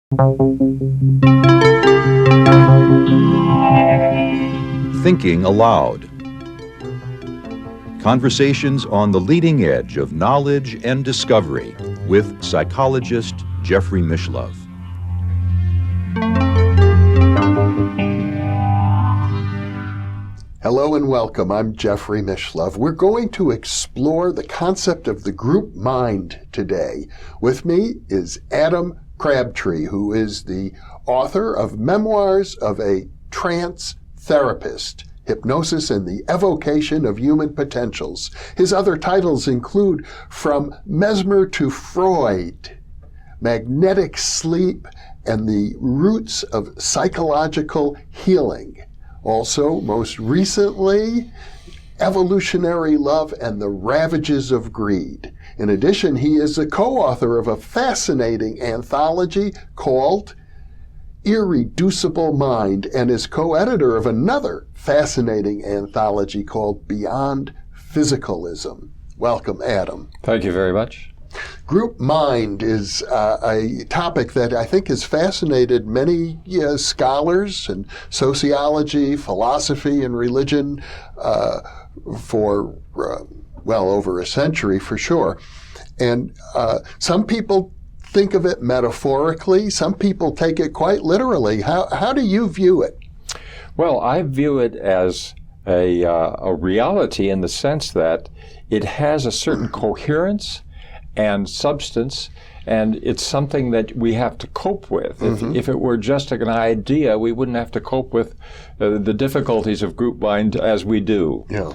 Thinking Aloud. Conversations on the leading edge of knowledge and discovery with psychologist Jeffrey Mishlove. Hello and welcome. I'm Jeffrey Mishlove. We're going to explore the concept of the group mind today. With me is Adam Crabtree, who is the author of Memoirs of a Trance Therapist, Hypnosis and the Evocation of Human Potentials. His other titles include From Mesmer to Freud, Magnetic Sleep, and the Roots of Psychological Healing. Also, most recently, Evolutionary Love and the Ravages of Greed. In addition, he is the co-author of a fascinating anthology called Irreducible Mind and is co-editor of another fascinating anthology called Beyond Physicalism. Welcome, Adam. Thank you very much. Group mind is a topic that I think has fascinated many scholars in sociology, philosophy, and religion for well over a century for sure. And some people think of it metaphorically. Some people take it quite literally. How do you view it? Well, I view it as a reality in the sense that it has a certain coherence and substance, and it's something that we have to cope with. If it were just an idea, we wouldn't have to cope with the difficulties of group mind as we do. Yeah.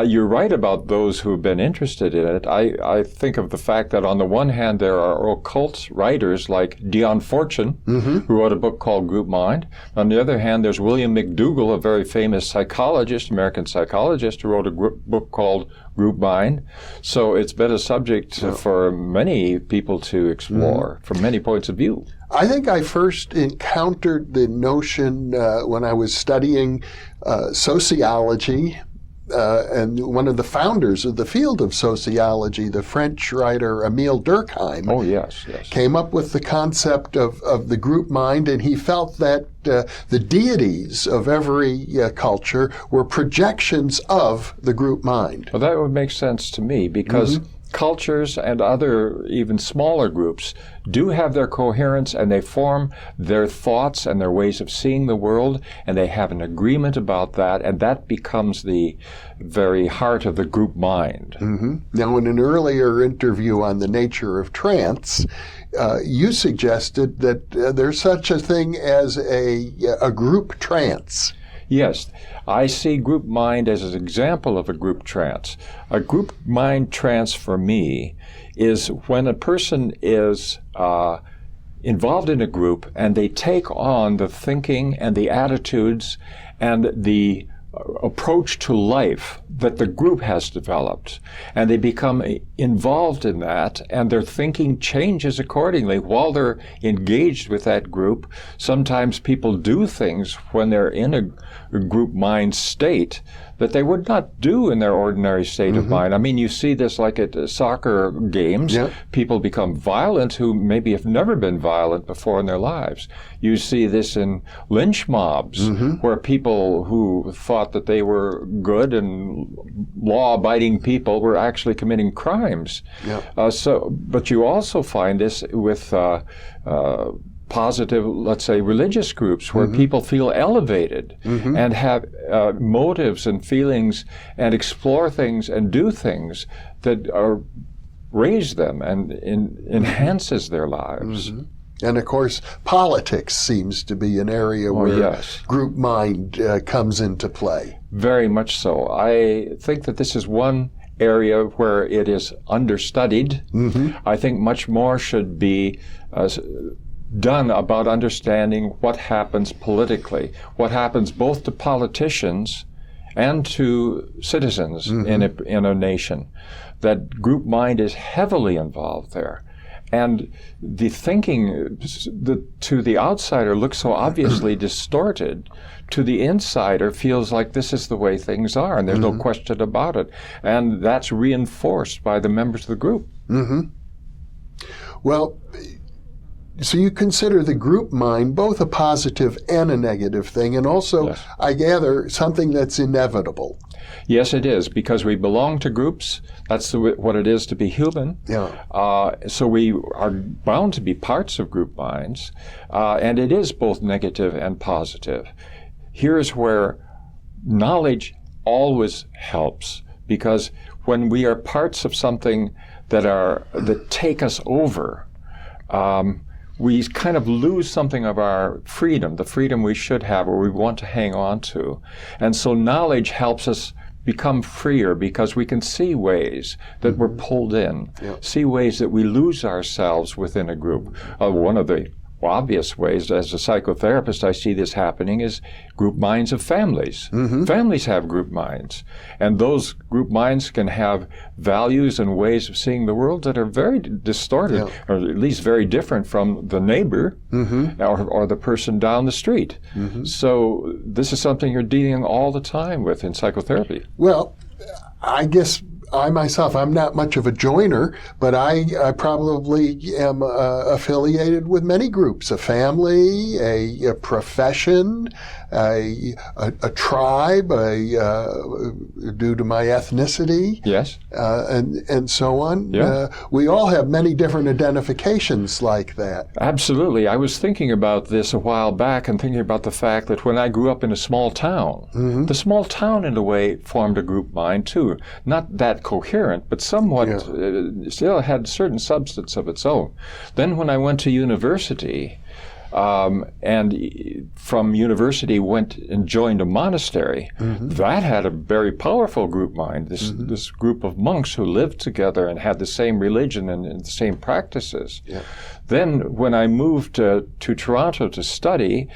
You're right about those who have been interested in it. I think of the fact that on the one hand, there are occult writers like Dion Fortune, who wrote a book called Group Mind. On the other hand, there's William McDougall, a very famous psychologist, American psychologist, who wrote a book called Group Mind. So it's been a subject for many people to explore from many points of view. I think I first encountered the notion when I was studying sociology, and one of the founders of the field of sociology, the French writer Émile Durkheim, came up with the concept of the group mind, and he felt that the deities of every culture were projections of the group mind. Well, that would make sense to me because cultures and other even smaller groups do have their coherence, and they form their thoughts and their ways of seeing the world, and they have an agreement about that, and that becomes the very heart of the group mind. Now, in an earlier interview on the nature of trance, you suggested that there's such a thing as a group trance. Yes, I see group mind as an example of a group trance. A group mind trance for me is when a person is involved in a group and they take on the thinking and the attitudes and the approach to life that the group has developed, and they become involved in that, and their thinking changes accordingly while they're engaged with that group. Sometimes people do things when they're in a group mind state that they would not do in their ordinary state of mind. I mean, you see this like at soccer games. People become violent who maybe have never been violent before in their lives. You see this in lynch mobs, where people who thought that they were good and law-abiding people were actually committing crimes. But you also find this with positive, let's say, religious groups where people feel elevated and have motives and feelings and explore things and do things that raise them and enhances their lives. And of course, politics seems to be an area where group mind comes into play. Very much so. I think that this is one area where it is understudied. I think much more should be done about understanding what happens politically, what happens both to politicians and to citizens in a nation. That group mind is heavily involved there. And the thinking to the outsider looks so obviously distorted. To the insider feels like this is the way things are, and there's no question about it. And that's reinforced by the members of the group. Well, So you consider the group mind both a positive and a negative thing, and also, Yes. I gather, something that's inevitable. Yes, it is, because we belong to groups. That's what it is to be human. Yeah. So we are bound to be parts of group minds, and it is both negative and positive. Here's where knowledge always helps, because when we are parts of something that take us over, we kind of lose something of our freedom, the freedom we should have or we want to hang on to. And so knowledge helps us become freer, because we can see ways that we're pulled in, see ways that we lose ourselves within a group. One of the obvious ways, as a psychotherapist, I see this happening is group minds of families. Families have group minds, and those group minds can have values and ways of seeing the world that are very distorted, or at least very different from the neighbor or the person down the street. So this is something you're dealing all the time with in psychotherapy. Well, I guess I myself, I'm not much of a joiner, but I probably am affiliated with many groups: a family, a profession, a tribe, due to my ethnicity, Yes. and so on. Yeah. We all have many different identifications like that. Absolutely. I was thinking about this a while back and thinking about the fact that when I grew up in a small town, the small town in a way formed a group mind too. Not that coherent, but somewhat still had certain substance of its own. Then when I went to university, and from university went and joined a monastery, that had a very powerful group mind, this group of monks who lived together and had the same religion and the same practices. Then when I moved to Toronto to study,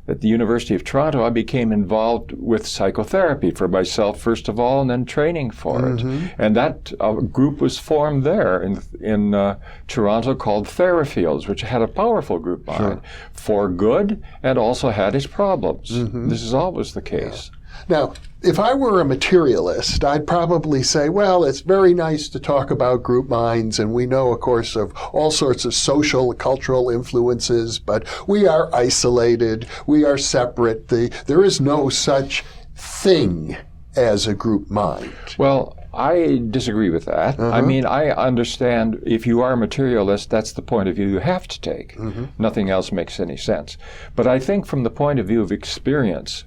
at the University of Toronto, I became involved with psychotherapy for myself, first of all, and then training for it. And that group was formed there in Toronto called Therafields, which had a powerful group mind for good and also had its problems. This is always the case. Now, if I were a materialist, I'd probably say, well, it's very nice to talk about group minds, and we know, of course, of all sorts of social, cultural influences, but we are isolated, we are separate. There is no such thing as a group mind. Well, I disagree with that. I mean, I understand if you are a materialist, that's the point of view you have to take. Nothing else makes any sense. But I think from the point of view of experience,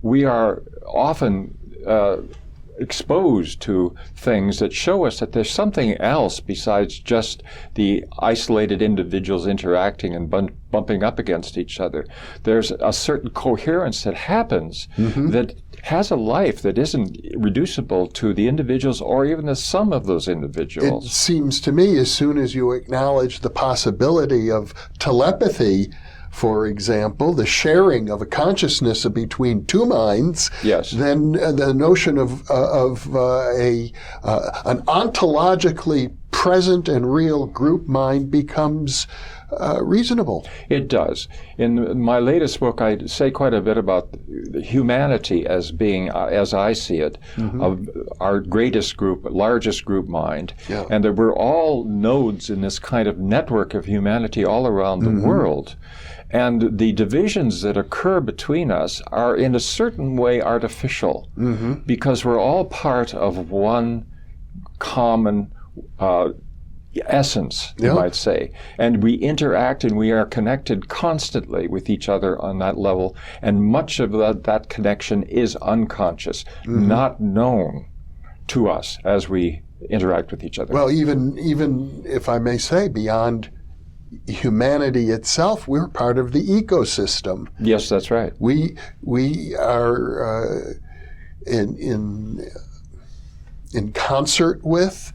we are often exposed to things that show us that there's something else besides just the isolated individuals interacting and bumping up against each other. There's a certain coherence that happens that has a life that isn't reducible to the individuals or even the sum of those individuals. It seems to me, as soon as you acknowledge the possibility of telepathy, for example, the sharing of a consciousness between two minds, then the notion of an ontologically present and real group mind becomes reasonable. It does. In my latest book, I say quite a bit about humanity as being, as I see it, of our greatest group, largest group mind, and that we're all nodes in this kind of network of humanity all around the world. And the divisions that occur between us are in a certain way artificial, because we're all part of one common essence, you might say. And we interact and we are connected constantly with each other on that level. And much of that connection is unconscious, not known to us as we interact with each other. Well, even if I may say, beyond humanity itself, we're part of the ecosystem. Yes, that's right. We are in concert with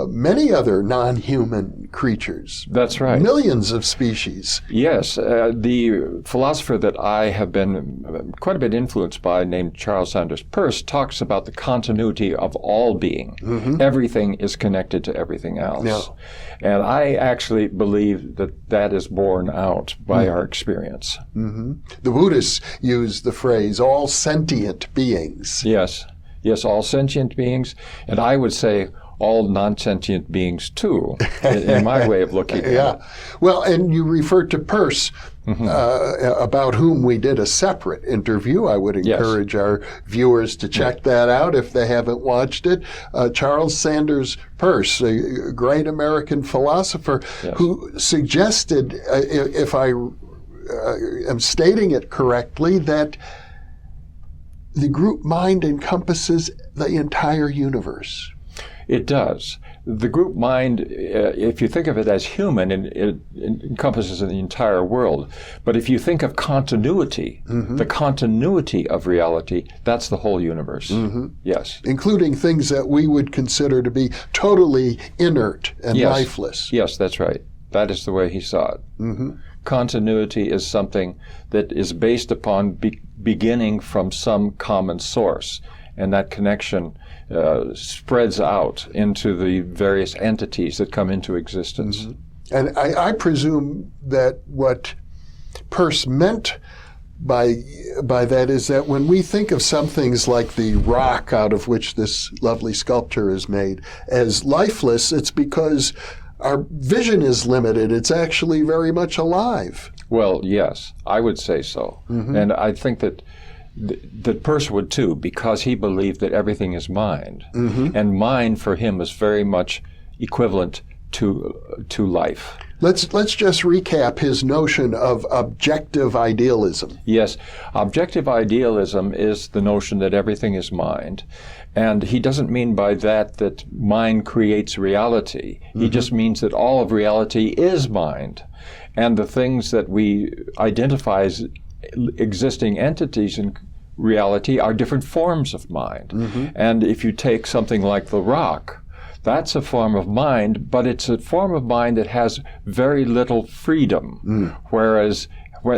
many other non-human creatures. That's right. Millions of species. Yes. The philosopher that I have been quite a bit influenced by, named Charles Sanders Peirce, talks about the continuity of all being. Everything is connected to everything else. And I actually believe that is borne out by our experience. The Buddhists use the phrase, all sentient beings. Yes. Yes, all sentient beings. And I would say all non-sentient beings too, in my way of looking at Yeah. it. Well, and you referred to Peirce, about whom we did a separate interview. I would encourage our viewers to check that out if they haven't watched it. Charles Sanders Peirce, a great American philosopher, who suggested, if I am stating it correctly, that the group mind encompasses the entire universe. It does. The group mind, if you think of it as human, it encompasses the entire world. But if you think of continuity, the continuity of reality, that's the whole universe. Yes. Including things that we would consider to be totally inert and lifeless. Yes, that's right. That is the way he saw it. Continuity is something that is based upon beginning from some common source, and that connection spreads out into the various entities that come into existence. And I presume that what Peirce meant by that is that when we think of some things like the rock out of which this lovely sculpture is made as lifeless, it's because our vision is limited. It's actually very much alive. Well, yes, I would say so. And I think that Peirce would too, because he believed that everything is mind. And mind for him was very much equivalent to life. Let's just recap his notion of objective idealism. Yes, objective idealism is the notion that everything is mind. And he doesn't mean by that mind creates reality. He just means that all of reality is mind. And the things that we identify as existing entities in reality are different forms of mind. And if you take something like the rock, that's a form of mind, but it's a form of mind that has very little freedom. Whereas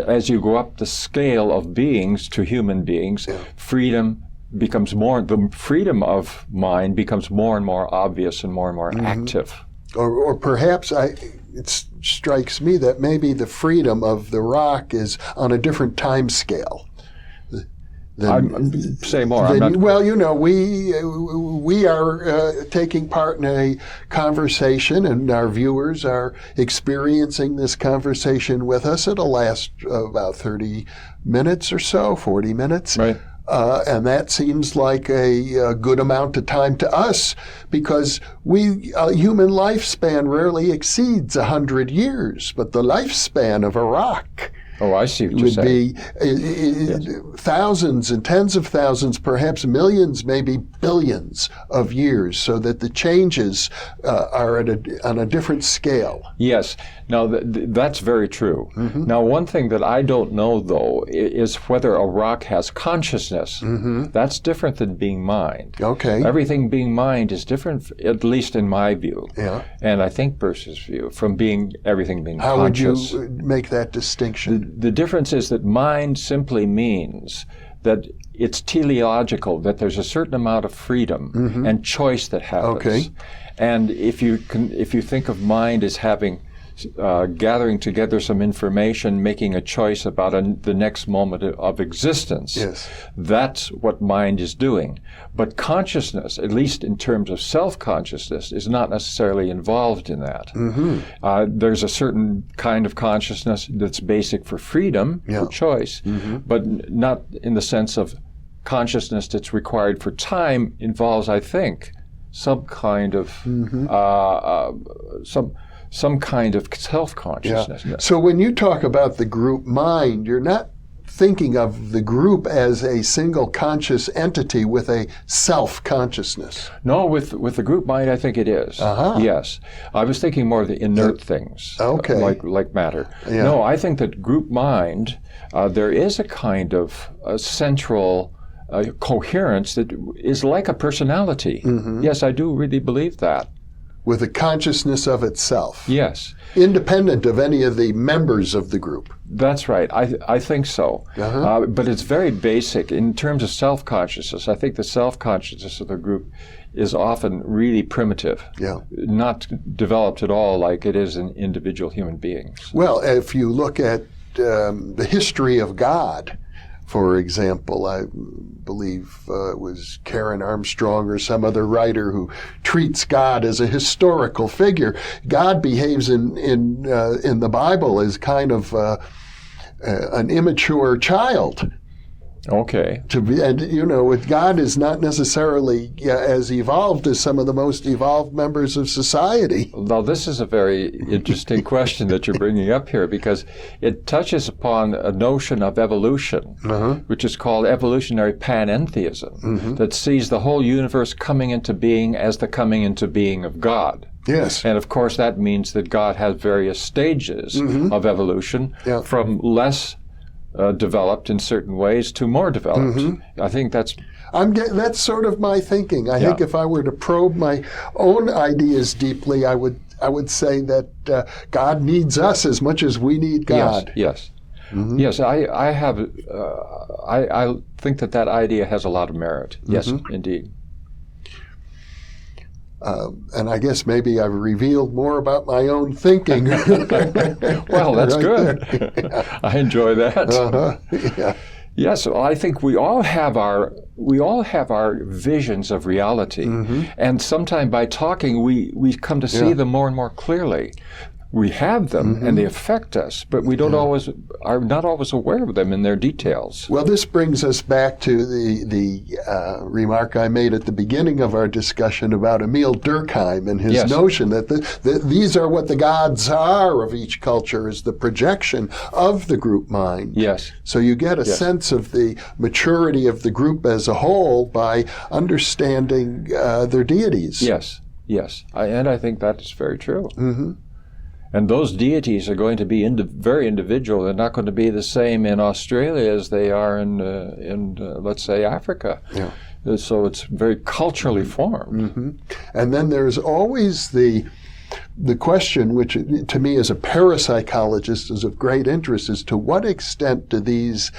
as you go up the scale of beings to human beings, freedom becomes the freedom of mind becomes more and more obvious and more active. Or perhaps it strikes me that maybe the freedom of the rock is on a different time scale. Say more. Well, we are taking part in a conversation, and our viewers are experiencing this conversation with us. It'll last about 30 minutes or so, 40 minutes. Right. And that seems like a good amount of time to us, because human lifespan rarely exceeds 100 years, but the lifespan of a rock Oh, I see what you're saying. Would be thousands and tens of thousands, perhaps millions, maybe billions of years, so that the changes are on a different scale. Yes. Now, that's very true. Mm-hmm. Now, one thing that I don't know, though, is whether a rock has consciousness. Mm-hmm. That's different than being mind. Okay. Everything being mind is different, at least in my view. Yeah. And I think Peirce's view, from everything being How conscious. would you make that distinction? The difference is that mind simply means that it's teleological, that there's a certain amount of freedom and choice that happens. Okay. And if you think of mind as having gathering together some information, making a choice about the next moment of existence, yes, that's what mind is doing. But consciousness, at least in terms of self-consciousness, is not necessarily involved in that. Mm-hmm. There's a certain kind of consciousness that's basic for freedom, for choice, but not in the sense of consciousness that's required for time. Involves, I think, some kind of some kind of self-consciousness. Yeah. So when you talk about the group mind, you're not thinking of the group as a single conscious entity with a self-consciousness. No, with the group mind, I think it is. Uh-huh. Yes. I was thinking more of the inert things, okay, like matter. Yeah. No, I think that group mind, there is a kind of central coherence that is like a personality. Mm-hmm. Yes, I do really believe that. With a consciousness of itself. Yes. Independent of any of the members of the group. That's right. I think so. Uh-huh. But it's very basic. In terms of self-consciousness, I think the self-consciousness of the group is often really primitive. Yeah. Not developed at all like it is in individual human beings. Well, if you look at the history of God, For example, I believe it was Karen Armstrong or some other writer who treats God as a historical figure. God behaves in the Bible as kind of an immature child. Okay. With God is not necessarily as evolved as some of the most evolved members of society. Now, this is a very interesting question that you're bringing up here, because it touches upon a notion of evolution, which is called evolutionary panentheism, that sees the whole universe coming into being as the coming into being of God. Yes. And of course, that means that God has various stages of evolution, from less developed in certain ways to more developed. I think that's sort of my thinking. I think if I were to probe my own ideas deeply, I would say that God needs us as much as we need God. Yes. Yes, I think that idea has a lot of merit. Yes, indeed. And I guess maybe I've revealed more about my own thinking. Well, that's good. I enjoy that. Yes, well, I think we all have our visions of reality, and sometimes by talking, we come to see them more and more clearly. We have them, and they affect us, but we don't are not always aware of them in their details. Well, this brings us back to the remark I made at the beginning of our discussion about Emil Durkheim and his notion that these are what the gods are of each culture, is the projection of the group mind. Yes. So you get a sense of the maturity of the group as a whole by understanding their deities. Yes, and I think that is very true. And those deities are going to be very individual. They're not going to be the same in Australia as they are in let's say, Africa. Yeah. So it's very culturally formed. And then there's always the question, which to me as a parapsychologist is of great interest, is to what extent do these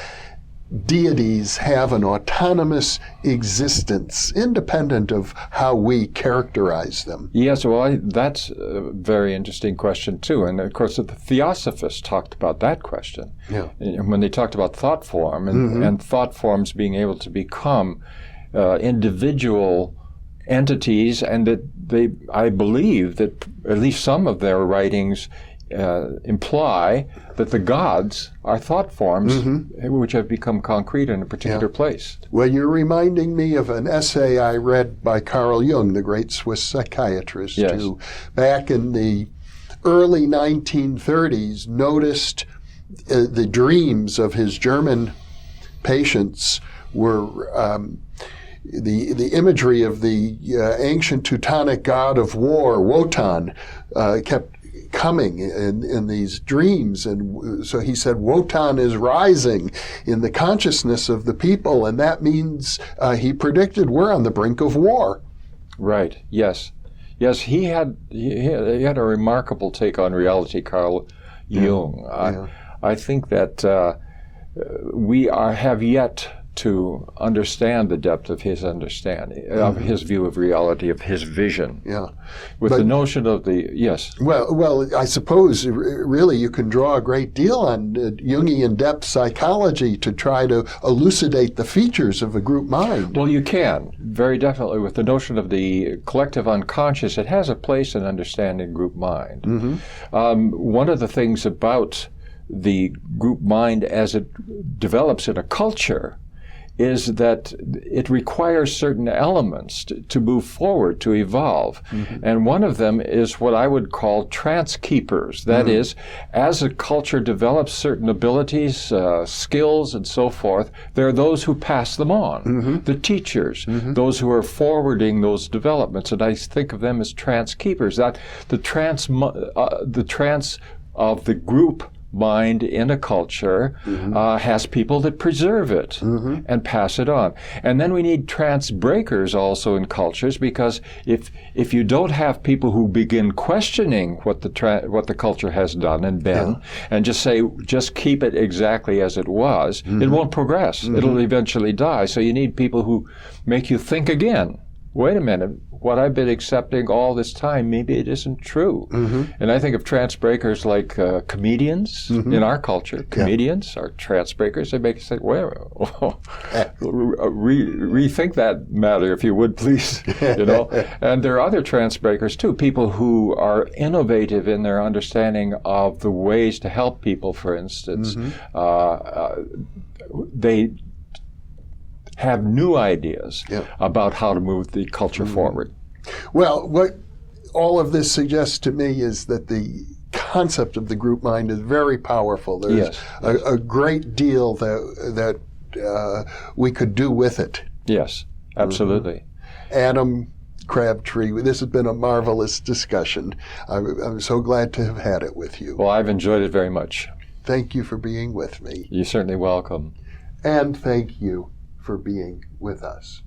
deities have an autonomous existence, independent of how we characterize them? Yes, well, that's a very interesting question, too. And, of course, the Theosophists talked about that question. Yeah. When they talked about thought form and thought forms being able to become individual entities, and that I believe that at least some of their writings imply that the gods are thought forms which have become concrete in a particular place. Well, you're reminding me of an essay I read by Carl Jung, the great Swiss psychiatrist, who back in the early 1930s noticed the dreams of his German patients were the imagery of the ancient Teutonic god of war, Wotan, kept coming in these dreams. And so he said, Wotan is rising in the consciousness of the people, and that means, he predicted, we're on the brink of war. Right, yes. Yes, he had a remarkable take on reality, Carl Jung. I think that we have yet to understand the depth of his understanding, of his view of reality, of his vision. Yeah. With the notion of the, Well, I suppose really you can draw a great deal on Jungian depth psychology to try to elucidate the features of a group mind. Well, you can, very definitely. With the notion of the collective unconscious, it has a place in understanding group mind. One of the things about the group mind as it develops in a culture is that it requires certain elements to move forward, to evolve. And one of them is what I would call trance keepers. That is, as a culture develops certain abilities, skills, and so forth, there are those who pass them on, the teachers, those who are forwarding those developments. And I think of them as trance keepers. That the trance of the group mind in a culture has people that preserve it and pass it on. And then we need trance-breakers also in cultures, because if you don't have people who begin questioning what the culture has done and been, and just keep it exactly as it was, it won't progress. It'll eventually die. So you need people who make you think again. wait a minute, what I've been accepting all this time, maybe it isn't true. And I think of trance-breakers like comedians in our culture. Comedians are trance-breakers. They make us say, well, rethink that matter, if you would, please. And there are other trance-breakers, too, people who are innovative in their understanding of the ways to help people, for instance. They have new ideas about how to move the culture forward. Well, what all of this suggests to me is that the concept of the group mind is very powerful. There's a great deal that we could do with it. Yes, absolutely. Adam Crabtree, this has been a marvelous discussion. I'm so glad to have had it with you. Well, I've enjoyed it very much. Thank you for being with me. You're certainly welcome. And thank you for being with us.